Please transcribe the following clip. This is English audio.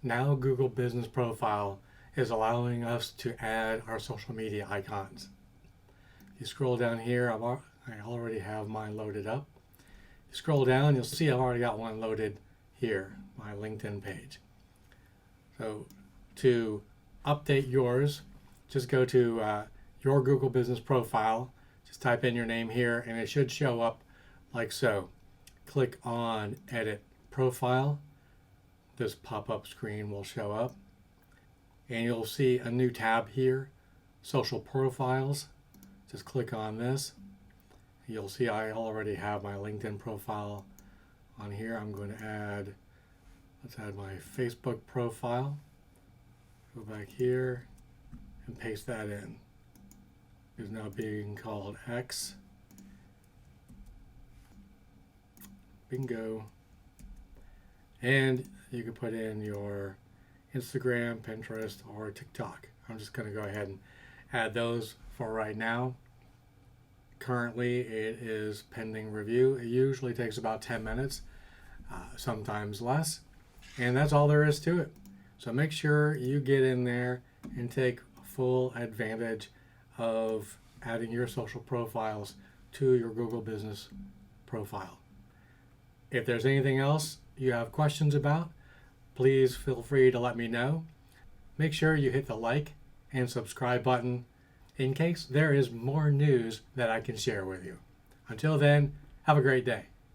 Now Google Business Profile is allowing us to add our social media icons. If you scroll down here, I already have mine loaded up. You scroll down, you'll see I've already got one loaded here, my LinkedIn page. So to update yours, just go to your Google Business Profile, just type in your name here, and it should show up like so. Click on Edit Profile. This pop-up screen will show up, and you'll see a new tab here, Social Profiles. Just click on this. You'll see I already have my LinkedIn profile on here. I'm going to let's add my Facebook profile. Go back here and paste that in. It's now being called X. Bingo. And you can put in your Instagram, Pinterest, or TikTok. I'm just going to go ahead and add those for right now. Currently, it is pending review. It usually takes about 10 minutes, sometimes less. And that's all there is to it. So make sure you get in there and take full advantage of adding your social profiles to your Google Business Profile. If there's anything else you have questions about, please feel free to let me know. Make sure you hit the like and subscribe button in case there is more news that I can share with you. Until then, have a great day.